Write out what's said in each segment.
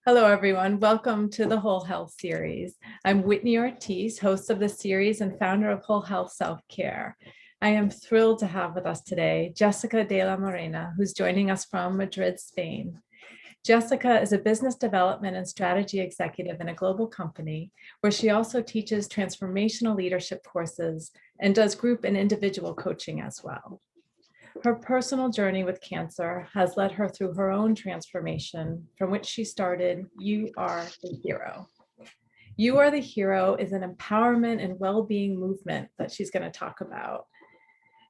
Hello, everyone. Welcome to the Whole Health series. I'm Whitney Ortiz, host of the series and founder of Whole Health Self-Care. I am thrilled to have with us today Jessica de la Morena, who's joining us from Madrid, Spain. Jessica is a business development and strategy executive in a global company where she also teaches transformational leadership courses and does group and individual coaching as well. Her personal journey with cancer has led her through her own transformation, from which she started You Are the Hero. You Are the Hero is an empowerment and well-being movement that she's going to talk about.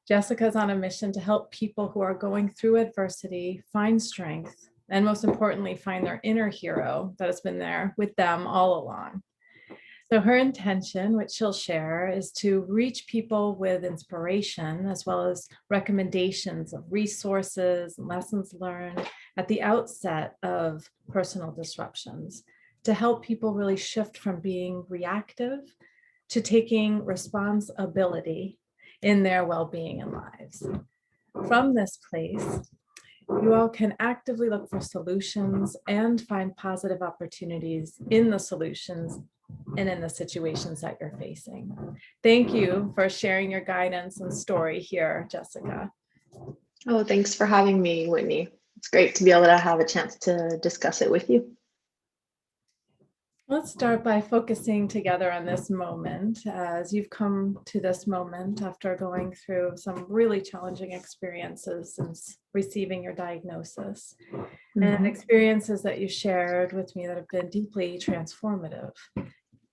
Jessica is on a mission to help people who are going through adversity find strength, and most importantly, find their inner hero that has been there with them all along. So her intention, which she'll share, is to reach people with inspiration as well as recommendations of resources and lessons learned at the outset of personal disruptions to help people really shift from being reactive to taking responsibility in their well-being and lives. From this place, you all can actively look for solutions and find positive opportunities in the solutions and in the situations that you're facing. Thank you for sharing your guidance and story here, Jessica. Oh, thanks for having me, Whitney. It's great to be able to have a chance to discuss it with you. Let's start by focusing together on this moment as you've come to this moment after going through some really challenging experiences since receiving your diagnosis and experiences that you shared with me that have been deeply transformative.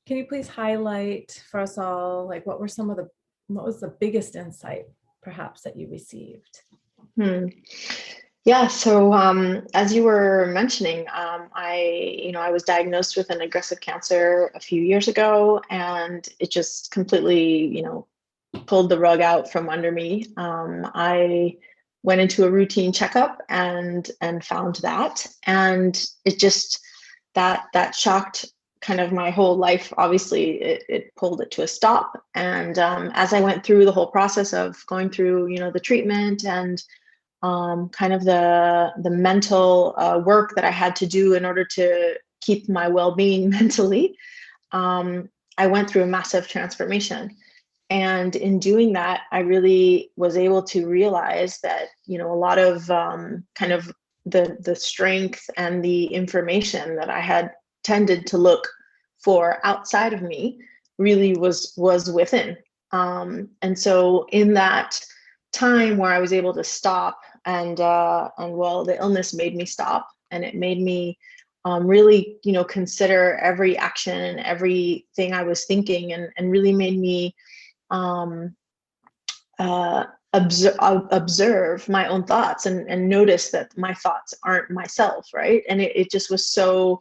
Can you please highlight for us all, like what was the biggest insight perhaps that you received? Yeah, so as you were mentioning, I was diagnosed with an aggressive cancer a few years ago, and it just completely, pulled the rug out from under me. I went into a routine checkup and found that, and it just that shocked kind of my whole life. Obviously, it pulled it to a stop. And as I went through the whole process of going through, the treatment and kind of the mental work that I had to do in order to keep my well-being mentally, I went through a massive transformation. And in doing that, I really was able to realize that, a lot of kind of the strength and the information that I had tended to look for outside of me really was within. And so in that time where I was able to stop and the illness made me stop, and it made me really, consider every action and everything I was thinking, and really made me observe my own thoughts and notice that my thoughts aren't myself, right? And it just was so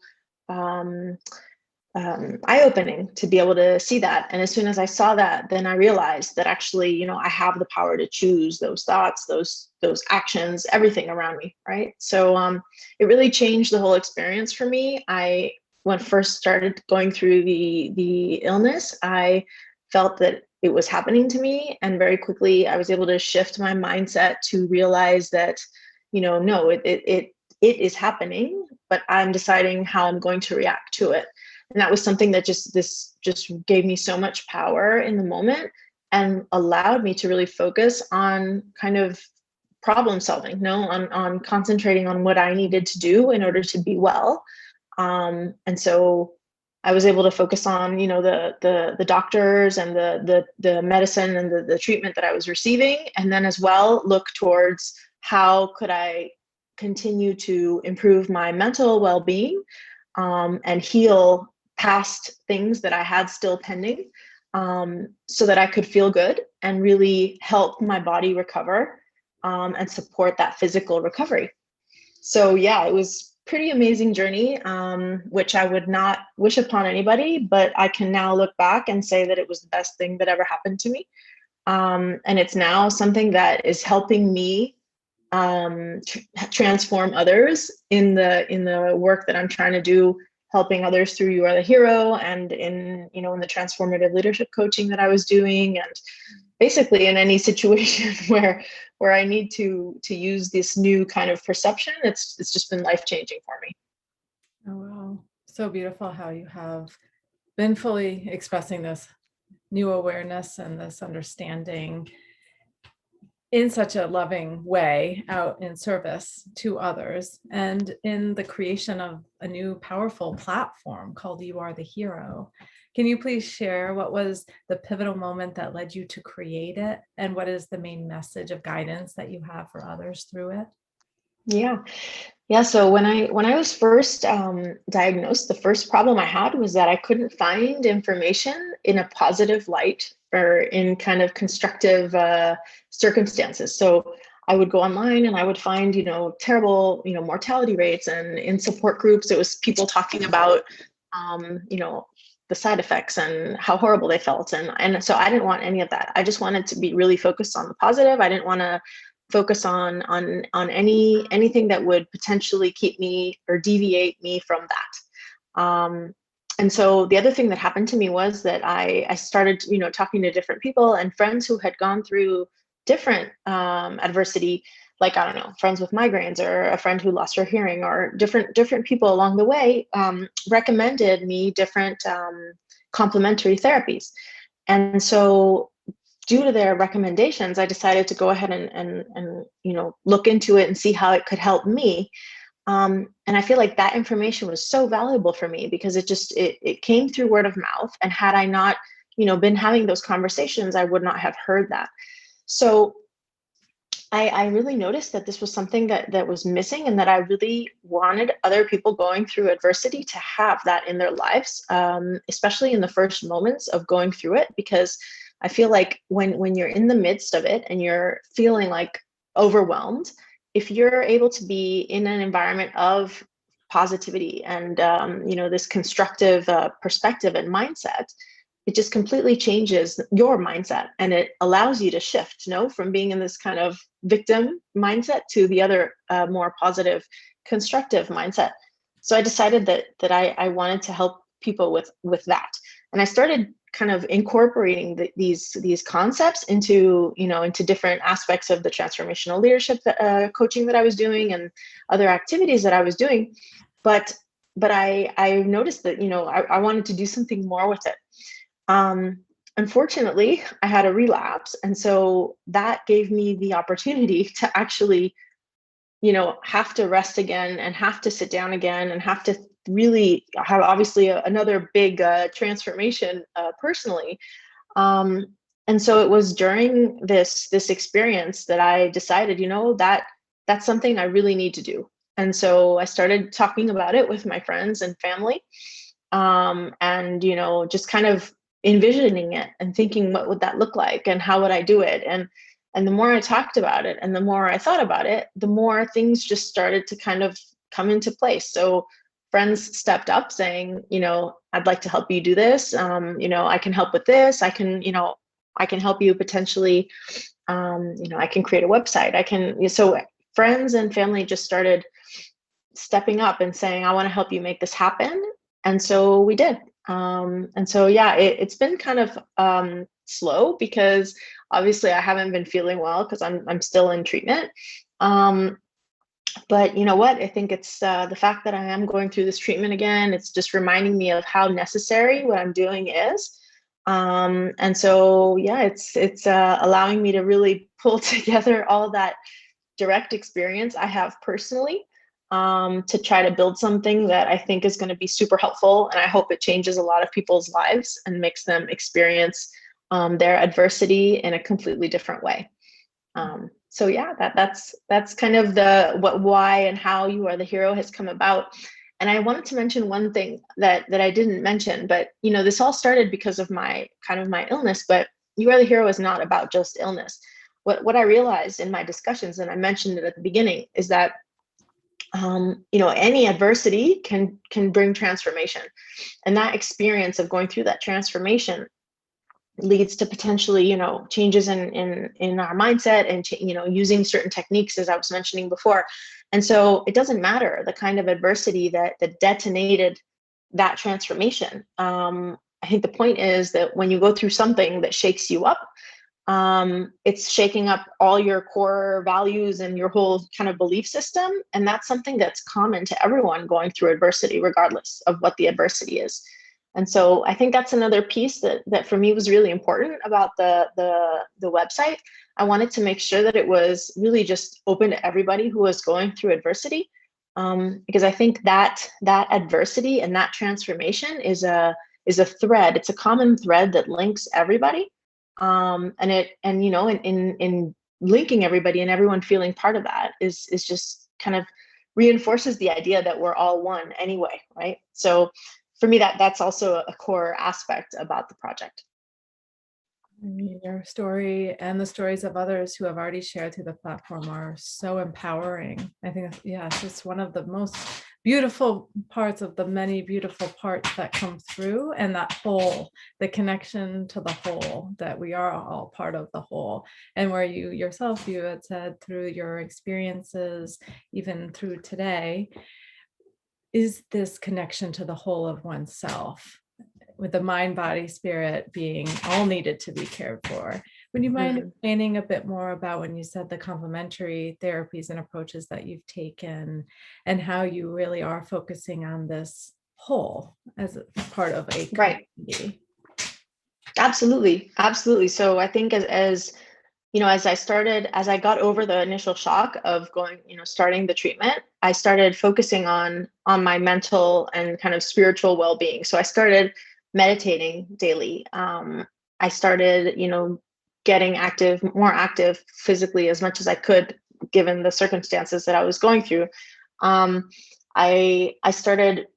eye-opening to be able to see that. And as soon as I saw that, then I realized that actually, I have the power to choose those thoughts, those actions, everything around me, right? So it really changed the whole experience for me. When I first started going through the illness, I felt that it was happening to me, and very quickly I was able to shift my mindset to realize that, no, it is happening, but I'm deciding how I'm going to react to it. And that was something that just gave me so much power in the moment and allowed me to really focus on kind of problem solving, on concentrating on what I needed to do in order to be well. And so I was able to focus on, the doctors and the medicine and the treatment that I was receiving. And then as well, look towards how could I continue to improve my mental well-being and heal past things that I had still pending, so that I could feel good and really help my body recover and support that physical recovery. So yeah, it was pretty amazing journey, which I would not wish upon anybody, but I can now look back and say that it was the best thing that ever happened to me. And it's now something that is helping me transform others in the work that I'm trying to do, helping others through You Are the Hero, and in the transformative leadership coaching that I was doing, and basically in any situation where I need to use this new kind of perception. It's just been life-changing for me. Oh, wow. So beautiful how you have been fully expressing this new awareness and this understanding in such a loving way out in service to others and in the creation of a new powerful platform called You Are the Hero. Can you please share what was the pivotal moment that led you to create it, and what is the main message of guidance that you have for others through it? Yeah. Yeah, so when I was first diagnosed, the first problem I had was that I couldn't find information in a positive light or in kind of constructive circumstances. So I would go online and I would find, terrible, mortality rates, and in support groups, it was people talking about, the side effects and how horrible they felt. And so I didn't want any of that. I just wanted to be really focused on the positive. I didn't want to focus on anything that would potentially keep me or deviate me from that. And so the other thing that happened to me was that I started, talking to different people and friends who had gone through different adversity, like, I don't know, friends with migraines, or a friend who lost her hearing, or different people along the way recommended me different complementary therapies. And so due to their recommendations, I decided to go ahead and look into it and see how it could help me. And I feel like that information was so valuable for me because it came through word of mouth. And had I not, been having those conversations, I would not have heard that. So I really noticed that this was something that was missing, and that I really wanted other people going through adversity to have that in their lives, especially in the first moments of going through it, because I feel like when you're in the midst of it and you're feeling like overwhelmed, if you're able to be in an environment of positivity and this constructive perspective and mindset, it just completely changes your mindset, and it allows you to shift, from being in this kind of victim mindset to the other more positive, constructive mindset. So I decided that I wanted to help people with that, and I started kind of incorporating these concepts into different aspects of the transformational leadership coaching that I was doing and other activities that I was doing. But I noticed that I wanted to do something more with it. Unfortunately, I had a relapse, and so that gave me the opportunity to actually, have to rest again, and have to sit down again, and have to really have obviously another big transformation personally. And so it was during this experience that I decided, that's something I really need to do. And so I started talking about it with my friends and family, and just kind of envisioning it and thinking, what would that look like and how would I do it? And the more I talked about it and the more I thought about it, the more things just started to kind of come into place. So friends stepped up saying, I'd like to help you do this. I can help with this. I can help you potentially. I can create a website. So friends and family just started stepping up and saying, I want to help you make this happen. And so we did. And so, yeah, it's been kind of slow because obviously I haven't been feeling well because I'm still in treatment. But you know what? I think it's the fact that I am going through this treatment again. It's just reminding me of how necessary what I'm doing is. And so, yeah, it's allowing me to really pull together all that direct experience I have personally, to try to build something that I think is going to be super helpful. And I hope it changes a lot of people's lives and makes them experience their adversity in a completely different way. So yeah, that's kind of why and how You Are the Hero has come about. And I wanted to mention one thing that I didn't mention, but this all started because of my illness, but You Are the Hero is not about just illness. What I realized in my discussions, and I mentioned it at the beginning, is that any adversity can bring transformation, and that experience of going through that transformation leads to potentially changes in our mindset, and using certain techniques, as I was mentioning before. And so it doesn't matter the kind of adversity that detonated that transformation. I think the point is that when you go through something that shakes you up, It's shaking up all your core values and your whole kind of belief system. And that's something that's common to everyone going through adversity, regardless of what the adversity is. And so I think that's another piece that for me was really important about the website. I wanted to make sure that it was really just open to everybody who was going through adversity, because I think that adversity and that transformation is a thread. It's a common thread that links everybody, and you know, in linking everybody and everyone feeling part of that is just kind of reinforces the idea that we're all one anyway, right? So for me, that's also a core aspect about the project. I mean, your story and the stories of others who have already shared through the platform are so empowering. I think, yes, it's one of the most beautiful parts of the many beautiful parts that come through, and that whole, the connection to the whole, that we are all part of the whole. And where you yourself, you had said through your experiences, even through today, is this connection to the whole of oneself, with the mind, body, spirit being all needed to be cared for. Would you mind explaining a bit more about when you said the complementary therapies and approaches that you've taken, and how you really are focusing on this whole as a part of a community? Absolutely. Absolutely. So I think as you know, as I got over the initial shock of going, you know, starting the treatment, I started focusing on my mental and kind of spiritual well-being. So I started meditating daily. I started, you know, getting more active physically as much as I could, given the circumstances that I was going through. I started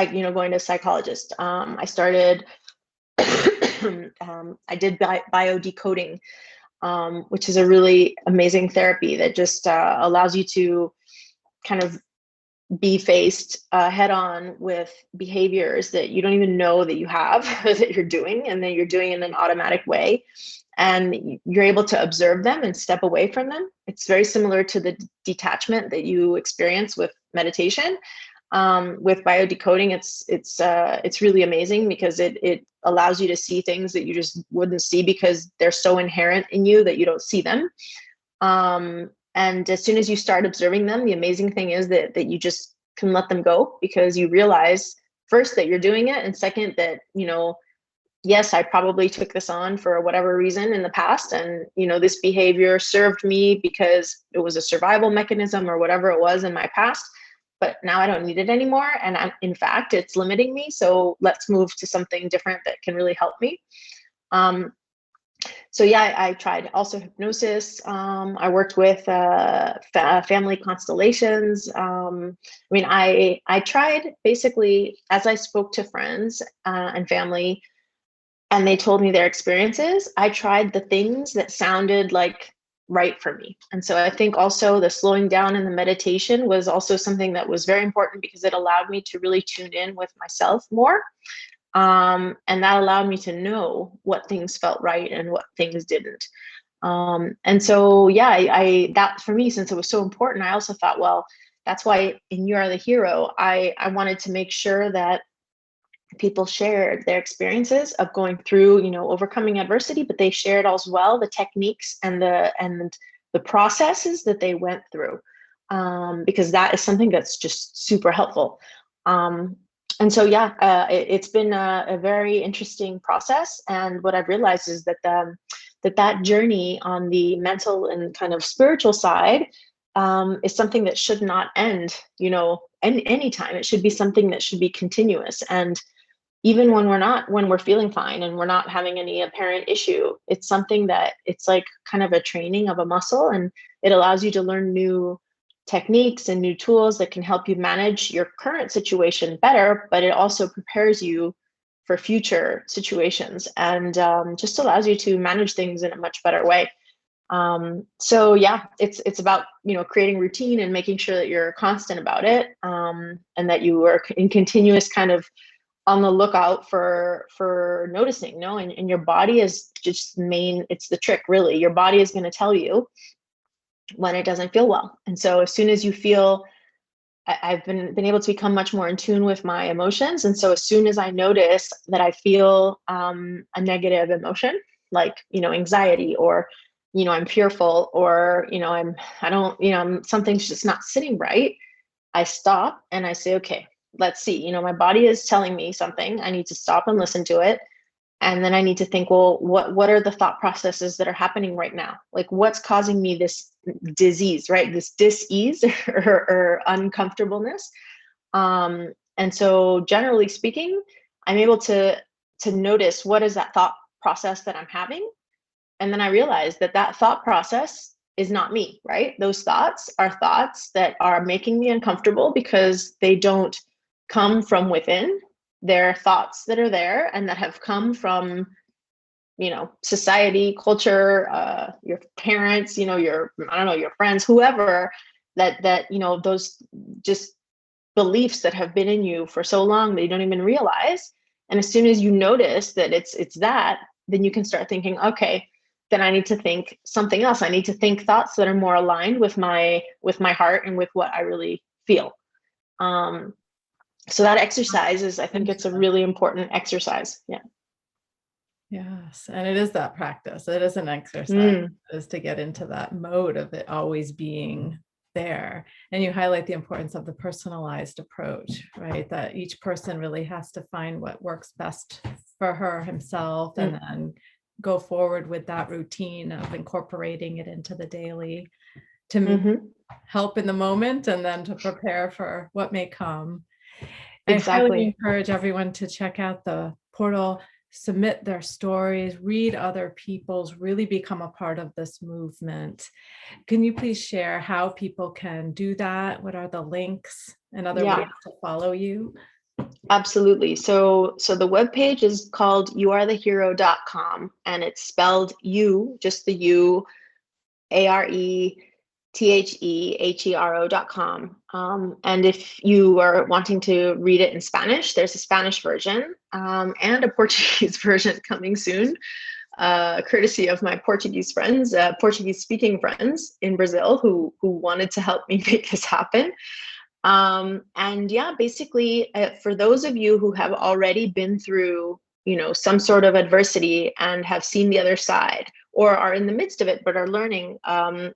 going to a psychologist. I started I did biodecoding, which is a really amazing therapy that just allows you to kind of be faced head on with behaviors that you don't even know that you have that you're doing, and that you're doing in an automatic way, and you're able to observe them and step away from them. It's very similar to the detachment that you experience with meditation. With biodecoding, it's really amazing because it allows you to see things that you just wouldn't see because they're so inherent in you that you don't see them. And as soon as you start observing them, the amazing thing is that you just can let them go, because you realize, first, that you're doing it, and second, that, you know, yes, I probably took this on for whatever reason in the past, and, you know, this behavior served me because it was a survival mechanism or whatever it was in my past, but now I don't need it anymore, and in fact, it's limiting me. So let's move to something different that can really help me. So yeah, I tried also hypnosis. I worked with family constellations. I mean, I tried basically, as I spoke to friends and family, and they told me their experiences, I tried the things that sounded like right for me. And so I think also the slowing down and the meditation was also something that was very important, because it allowed me to really tune in with myself more. And that allowed me to know what things felt right and what things didn't. And so, yeah, I that for me, since it was so important, I also thought, well, that's why in You Are the Hero, I wanted to make sure that people shared their experiences of going through, you know, overcoming adversity, but they shared as well the techniques and the processes that they went through, because that is something that's just super helpful. And so, yeah, it's been a very interesting process. And what I've realized is that that journey on the mental and kind of spiritual side is something that should not end, you know, any time. It should be something that should be continuous. And even when we're feeling fine and we're not having any apparent issue, it's something that it's like kind of a training of a muscle, and it allows you to learn new techniques and new tools that can help you manage your current situation better, but it also prepares you for future situations, and just allows you to manage things in a much better way. So yeah, it's about, you know, creating routine and making sure that you're constant about it, and that you are in continuous kind of on the lookout for noticing, you know, and your body is just it's the trick, really. Your body is going to tell you when it doesn't feel well. And so as soon as you feel, I've been able to become much more in tune with my emotions. And so as soon as I notice that I feel a negative emotion, like, anxiety, or, I'm fearful, or, I don't, something's just not sitting right, I stop and I say, okay, let's see, my body is telling me something. I need to stop and listen to it. And then I need to think, well, what are the thought processes that are happening right now? Like, what's causing me this disease, right? This dis-ease or uncomfortableness. And so generally speaking, I'm able to notice what is that thought process that I'm having. And then I realize that thought process is not me, right? Those thoughts are thoughts that are making me uncomfortable because they don't come from within. They're thoughts that are there and that have come from, society, culture, your parents, your, I don't know, your friends, whoever, that, those just beliefs that have been in you for so long that you don't even realize. And as soon as you notice that it's that, then you can start thinking, okay, then I need to think something else. I need to think thoughts that are more aligned with my heart and with what I really feel. So that exercise is, I think it's a really important exercise. Yeah. Yes. And it is that practice. It is an exercise, is to get into that mode of it always being there. And you highlight the importance of the personalized approach, right? That each person really has to find what works best for her, himself, and then go forward with that routine of incorporating it into the daily to help in the moment and then to prepare for what may come. Exactly. I highly encourage everyone to check out the portal, submit their stories, read other people's, really become a part of this movement. Can you please share how people can do that? What are the links and other ways to follow you? Absolutely. So the webpage is called youarethehero.com, and it's spelled you, just the U, ARETHEHERO.com. And if you are wanting to read it in Spanish, there's a Spanish version and a Portuguese version coming soon, courtesy of my Portuguese friends, Portuguese speaking friends in Brazil who wanted to help me make this happen. And yeah, basically, for those of you who have already been through, some sort of adversity and have seen the other side, or are in the midst of it, but are learning, and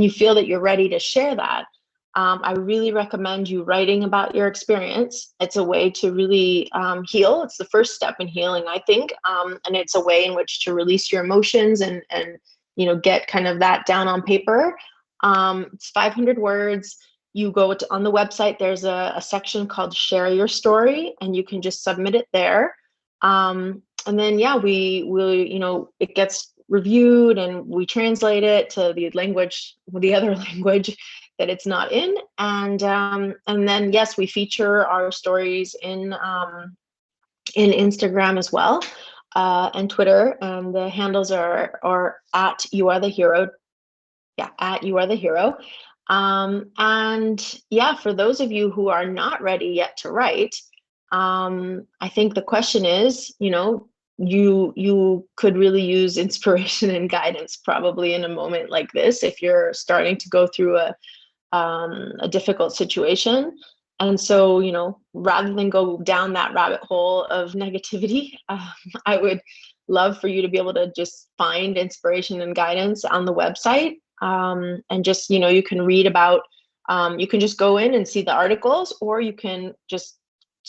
you feel that you're ready to share that, I really recommend you writing about your experience. It's a way to really heal. It's the first step in healing, I think. And it's a way in which to release your emotions and get kind of that down on paper. It's 500 words. You go on the website, there's a section called Share Your Story, and you can just submit it there. And then, yeah, we it gets reviewed and we translate it to the other language that it's not in. And then, yes, we feature our stories in Instagram as well, and Twitter. And the handles are at You Are the Hero. Yeah, at You Are the Hero. And yeah, for those of you who are not ready yet to write, I think the question is, you could really use inspiration and guidance probably in a moment like this, if you're starting to go through a difficult situation. And so, rather than go down that rabbit hole of negativity, I would love for you to be able to just find inspiration and guidance on the website. And just, you can read about, you can just go in and see the articles, or you can just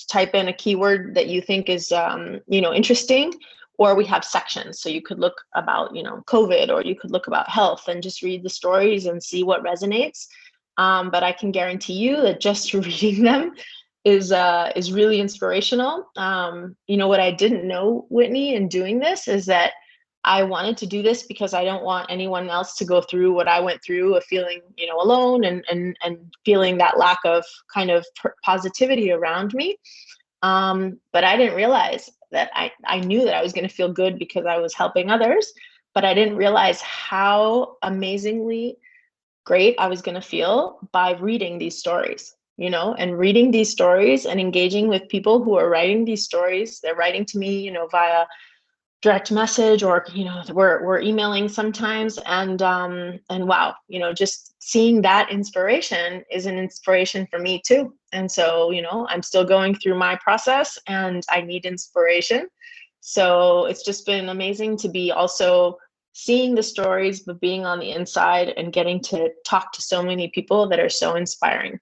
type in a keyword that you think is, interesting, or we have sections. So you could look about, COVID, or you could look about health and just read the stories and see what resonates. But I can guarantee you that just reading them is really inspirational. What I didn't know, Whitney, in doing this is that I wanted to do this because I don't want anyone else to go through what I went through, of feeling, alone and feeling that lack of kind of positivity around me. But I didn't realize that I knew that I was going to feel good because I was helping others, but I didn't realize how amazingly great I was going to feel by reading these stories, and reading these stories and engaging with people who are writing these stories. They're writing to me, via direct message, or we're emailing sometimes, and wow, just seeing that inspiration is an inspiration for me too. And so I'm still going through my process and I need inspiration. So it's just been amazing to be also seeing the stories, but being on the inside and getting to talk to so many people that are so inspiring.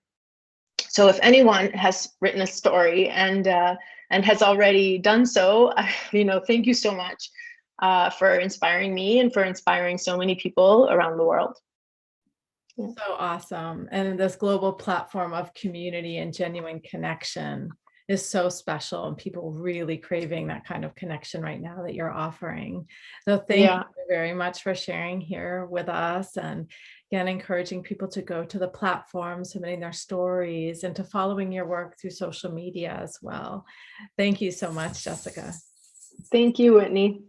So if anyone has written a story and has already done so, thank you so much for inspiring me and for inspiring so many people around the world. So awesome. And this global platform of community and genuine connection is so special, and people really craving that kind of connection right now that you're offering. So thank you very much for sharing here with us, and again, encouraging people to go to the platform, submitting their stories, and to following your work through social media as well. Thank you so much, Jessica. Thank you, Whitney.